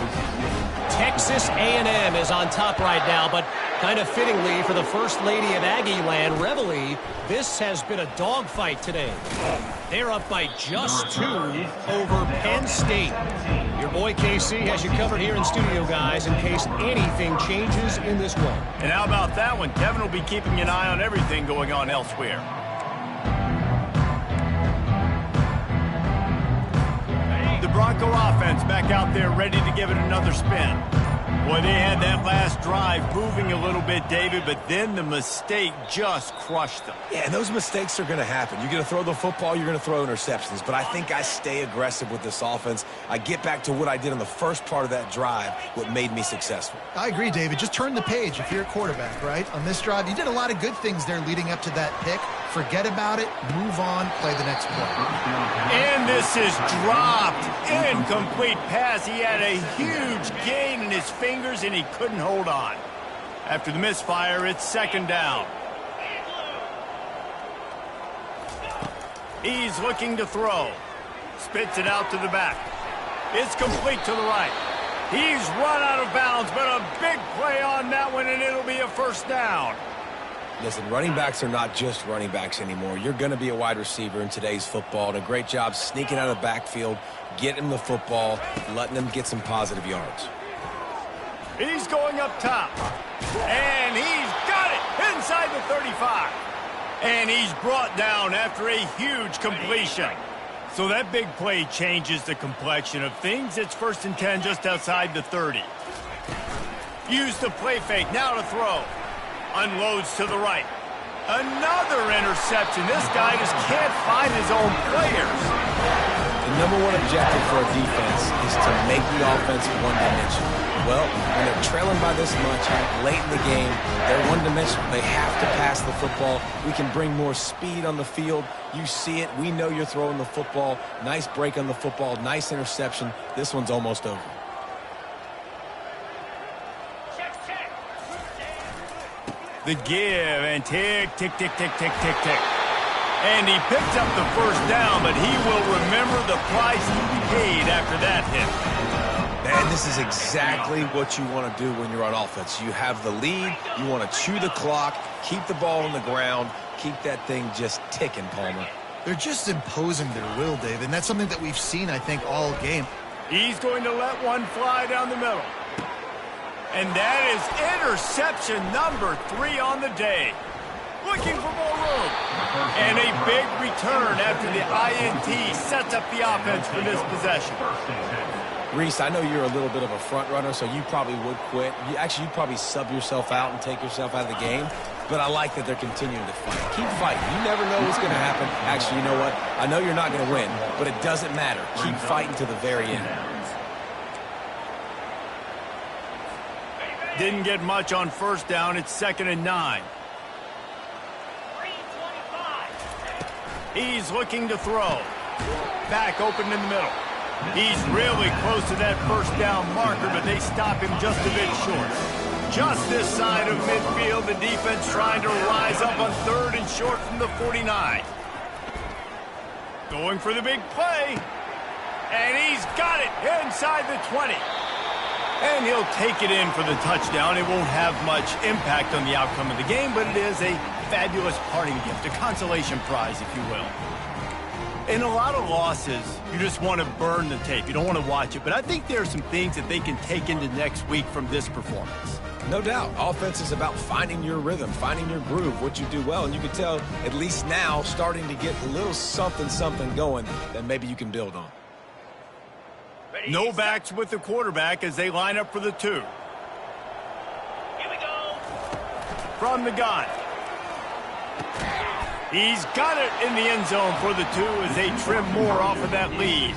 Texas A&M is on top right now, but kind of fittingly for the First Lady of Aggie Land, Reveille, this has been a dogfight today. They're up by just 2 over Penn State. Your boy KC has you covered here in studio, guys, in case anything changes in this one. And how about that one? Kevin will be keeping an eye on everything going on elsewhere. The Bronco offense back out there ready to give it another spin. Boy, they had that last drive moving a little bit, David, but then the mistake just crushed them. Yeah, and those mistakes are going to happen. You're going to throw the football, you're going to throw interceptions, but I think I stay aggressive with this offense. I get back to what I did on the first part of that drive, what made me successful. I agree, David. Just turn the page if you're a quarterback, right? On this drive, you did a lot of good things there leading up to that pick. Forget about it, move on, play the next play. And this is dropped. Incomplete pass. He had a huge gain in his fingers, and he couldn't hold on. After the misfire, it's second down. He's looking to throw. Spits it out to the back. It's complete to the right. He's run out of bounds, but a big play on that one, and it'll be a first down. Listen, running backs are not just running backs anymore. You're going to be a wide receiver in today's football, and a great job sneaking out of the backfield, getting the football, letting them get some positive yards. He's going up top, and he's got it inside the 35. And he's brought down after a huge completion. So that big play changes the complexion of things. It's 1st and 10 just outside the 30. Use the play fake, now to throw. Unloads to the right. Another interception. This guy just can't find his own players. The number one objective for a defense is to make the offense one-dimensional. Well, when they're trailing by this much late in the game, they're one-dimensional. They have to pass the football. We can bring more speed on the field. You see it. We know you're throwing the football. Nice break on the football. Nice interception. This one's almost over. The give, and tick, tick, tick, tick, tick, tick, tick. And he picked up the first down, but he will remember the price he paid after that hit. Man, this is exactly what you want to do when you're on offense. You have the lead. You want to chew the clock, keep the ball on the ground, keep that thing just ticking, Palmer. They're just imposing their will, David, and that's something that we've seen, I think, all game. He's going to let one fly down the middle. And that is interception number 3 on the day. Looking for more room. And a big return after the INT sets up the offense for this possession. Reese, I know you're a little bit of a front runner, so you probably would quit. You'd probably sub yourself out and take yourself out of the game. But I like that they're continuing to fight. Keep fighting. You never know what's going to happen. Actually, you know what? I know you're not going to win, but it doesn't matter. Keep fighting to the very end. Didn't get much on first down. It's 2nd and 9. He's looking to throw. Back open in the middle. He's really close to that first down marker, but they stop him just a bit short. Just this side of midfield, the defense trying to rise up on 3rd and short from the 49. Going for the big play. And he's got it inside the 20. And he'll take it in for the touchdown. It won't have much impact on the outcome of the game, but it is a fabulous parting gift, a consolation prize, if you will. In a lot of losses, you just want to burn the tape. You don't want to watch it. But I think there are some things that they can take into next week from this performance. No doubt. Offense is about finding your rhythm, finding your groove, what you do well. And you can tell, at least now, starting to get a little something going that maybe you can build on. No backs with the quarterback as they line up for the 2. Here we go. From the gun. He's got it in the end zone for the 2 as they trim more off of that lead.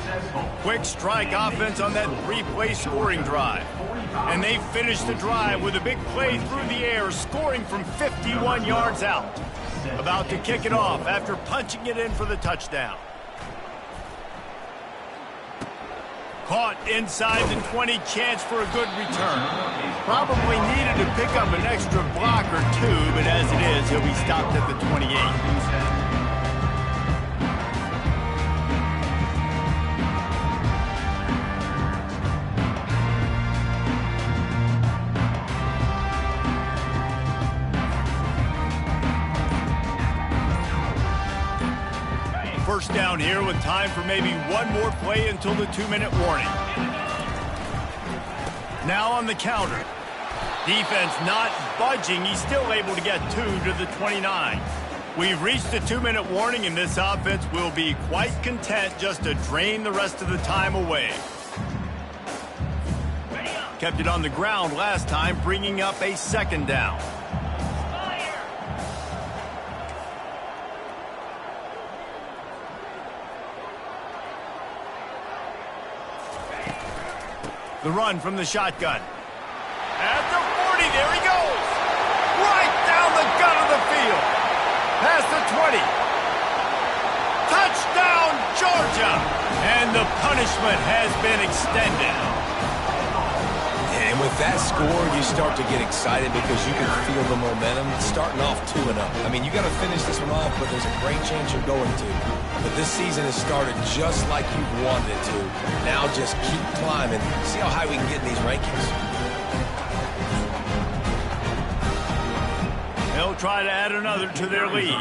Quick strike offense on that 3-play scoring drive. And they finish the drive with a big play through the air, scoring from 51 yards out. About to kick it off after punching it in for the touchdown. Caught inside the 20, chance for a good return. Probably needed to pick up an extra block or 2, but as it is, he'll be stopped at the 28. First down here with time for maybe one more play until the 2-minute warning. Now on the counter. Defense not budging. He's still able to get 2 to the 29. We've reached the 2-minute warning, and this offense will be quite content just to drain the rest of the time away. Kept it on the ground last time, bringing up a 2nd down. The run from the shotgun. At the 40, there he goes. Right down the gut of the field. Past the 20. Touchdown, Georgia. And the punishment has been extended. And with that score, you start to get excited because you can feel the momentum starting off 2-0. I mean, you got to finish this one off, but there's a great chance you're going to. But this season has started just like you wanted it to. Now just keep climbing. See how high we can get in these rankings. They'll try to add another to their lead.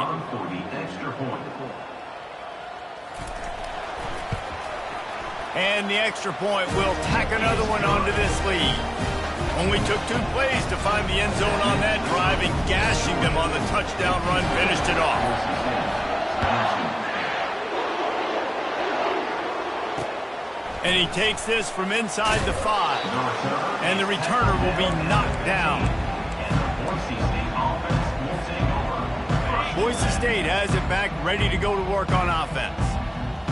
And the extra point will tack another one onto this lead. Only took 2 plays to find the end zone on that drive, and gashing them on the touchdown run finished it off. And he takes this from inside the 5. And the returner will be knocked down. Boise State has it back, ready to go to work on offense.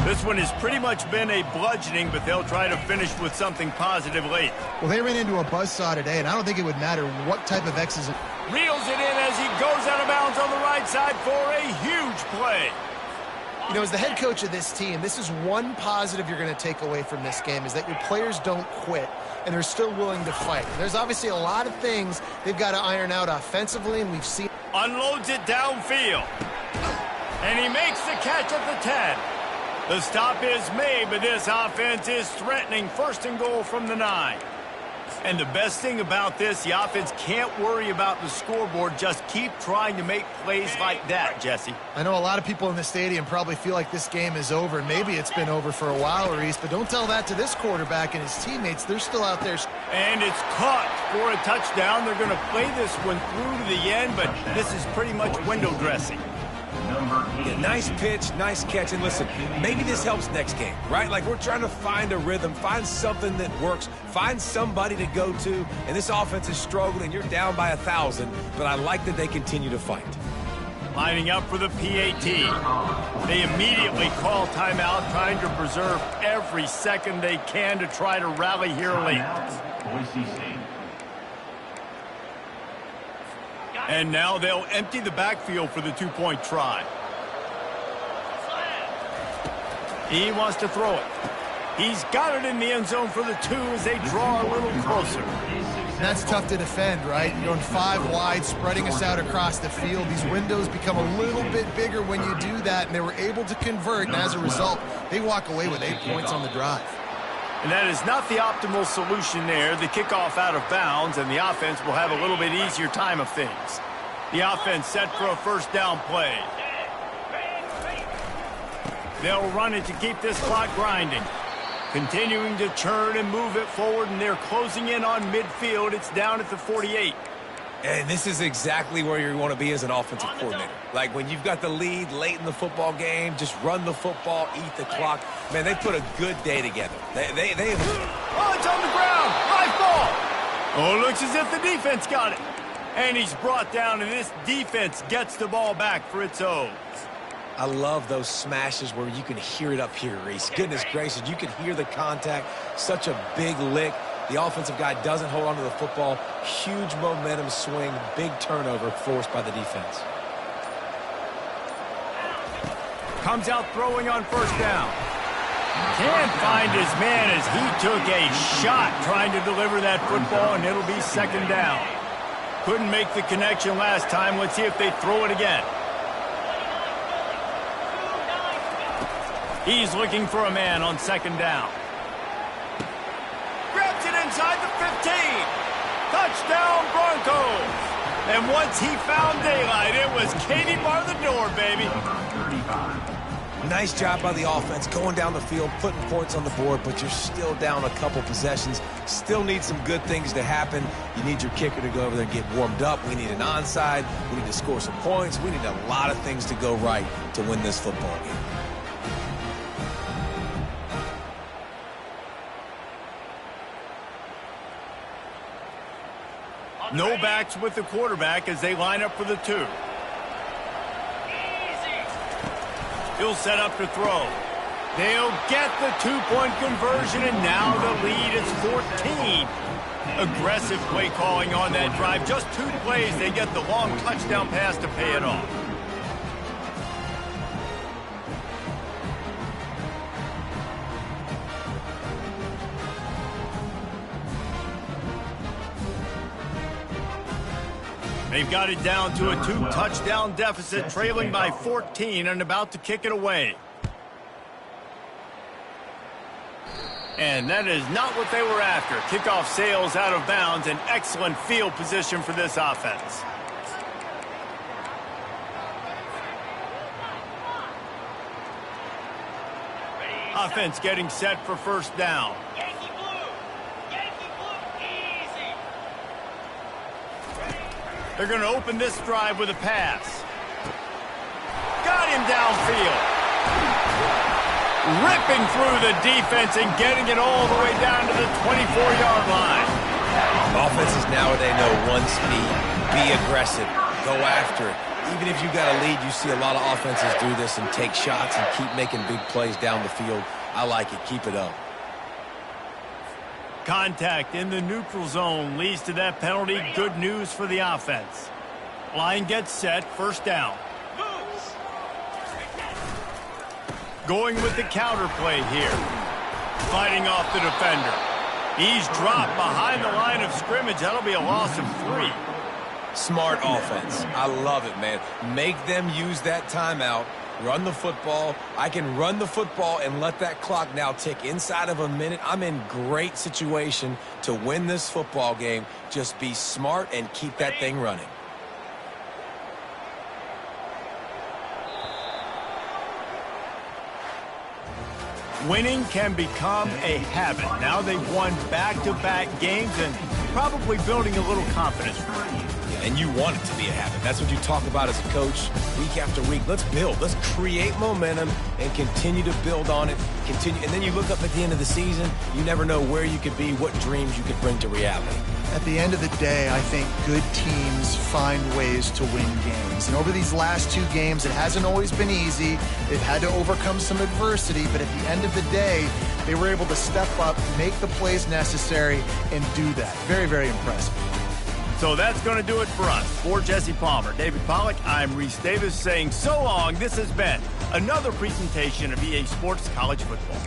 This one has pretty much been a bludgeoning, but they'll try to finish with something positive late. Well, they ran into a buzzsaw today, and I don't think it would matter what type of X's. Reels it in as he goes out of bounds on the right side for a huge play. You know, as the head coach of this team, this is one positive you're going to take away from this game, is that your players don't quit, and they're still willing to fight. There's obviously a lot of things they've got to iron out offensively, and we've seen. Unloads it downfield. And he makes the catch at the 10. The stop is made, but this offense is threatening 1st and goal from the 9. And the best thing about this, the offense can't worry about the scoreboard. Just keep trying to make plays like that, Jesse. I know a lot of people in the stadium probably feel like this game is over, and maybe it's been over for a while, Reese, but don't tell that to this quarterback and his teammates. They're still out there. And it's caught for a touchdown. They're going to play this one through to the end, but this is pretty much window dressing. Yeah, nice pitch, nice catch, and listen, maybe this helps next game, right? Like, we're trying to find a rhythm, find something that works, find somebody to go to, and this offense is struggling, and you're down by 1,000, but I like that they continue to fight. Lining up for the PAT. They immediately call timeout, trying to preserve every second they can to try to rally here late. Boise State. And now they'll empty the backfield for the 2-point try. He wants to throw it. He's got it in the end zone for the 2 as they draw a little closer. That's tough to defend, right? You're going 5 wide, spreading us out across the field. These windows become a little bit bigger when you do that, and they were able to convert, and as a result, they walk away with 8 points on the drive. And that is not the optimal solution there. The kickoff out of bounds, and the offense will have a little bit easier time of things. The offense set for a 1st down play. They'll run it to keep this clock grinding. Continuing to churn and move it forward, and they're closing in on midfield. It's down at the 48. And this is exactly where you want to be as an offensive coordinator. Like, when you've got the lead late in the football game, just run the football, eat the clock. Man, they put a good day together. They Oh, it's on the ground. Live ball. Oh, looks as if the defense got it. And he's brought down, and this defense gets the ball back for its own. I love those smashes where you can hear it up here, Reese. Goodness gracious, you can hear the contact. Such a big lick. The offensive guy doesn't hold on to the football. Huge momentum swing, big turnover forced by the defense. Comes out throwing on first down. Can't find his man as he took a shot trying to deliver that football, and it'll be second down. Couldn't make the connection last time. Let's see if they throw it again. He's looking for a man on second down. Grabs it inside the 15. Touchdown, Broncos. And once he found daylight, it was Katie bar the door, baby. Nice job by the offense going down the field, putting points on the board, but you're still down a couple possessions. Still need some good things to happen. You need your kicker to go over there and get warmed up. We need an onside. We need to score some points. We need a lot of things to go right to win this football game. No backs with the quarterback as they line up for the 2. He'll set up to throw. They'll get the 2-point conversion, and now the lead is 14. Aggressive play calling on that drive. Just 2 plays, they get the long touchdown pass to pay it off. They've got it down to a 2-touchdown deficit, trailing by 14 and about to kick it away. And that is not what they were after. Kickoff sails out of bounds, an excellent field position for this offense. Offense getting set for first down. They're going to open this drive with a pass. Got him downfield. Ripping through the defense and getting it all the way down to the 24-yard line. Offenses nowadays know one speed. Be aggressive. Go after it. Even if you got a lead, you see a lot of offenses do this and take shots and keep making big plays down the field. I like it. Keep it up. Contact in the neutral zone leads to that penalty. Good news for the offense. Line gets set, first down. Going with the counter play here. Fighting off the defender. He's dropped behind the line of scrimmage. That'll be a loss of 3. Smart offense. I love it, man. Make them use that timeout. Run the football. I can run the football and let that clock now tick inside of a minute. I'm in great situation to win this football game. Just be smart and keep that thing running. Winning can become a habit. Now they've won back-to-back games and probably building a little confidence. And you want it to be a habit. That's what you talk about as a coach week after week. Let's build. Let's create momentum and continue to build on it. Continue, and then you look up at the end of the season, you never know where you could be, what dreams you could bring to reality. At the end of the day, I think good teams find ways to win games. And over these last 2 games, it hasn't always been easy. They've had to overcome some adversity, but at the end of the day, they were able to step up, make the plays necessary, and do that. Very, very impressive. So that's going to do it for us. For Jesse Palmer, David Pollack, I'm Reese Davis saying so long. This has been another presentation of EA Sports College Football.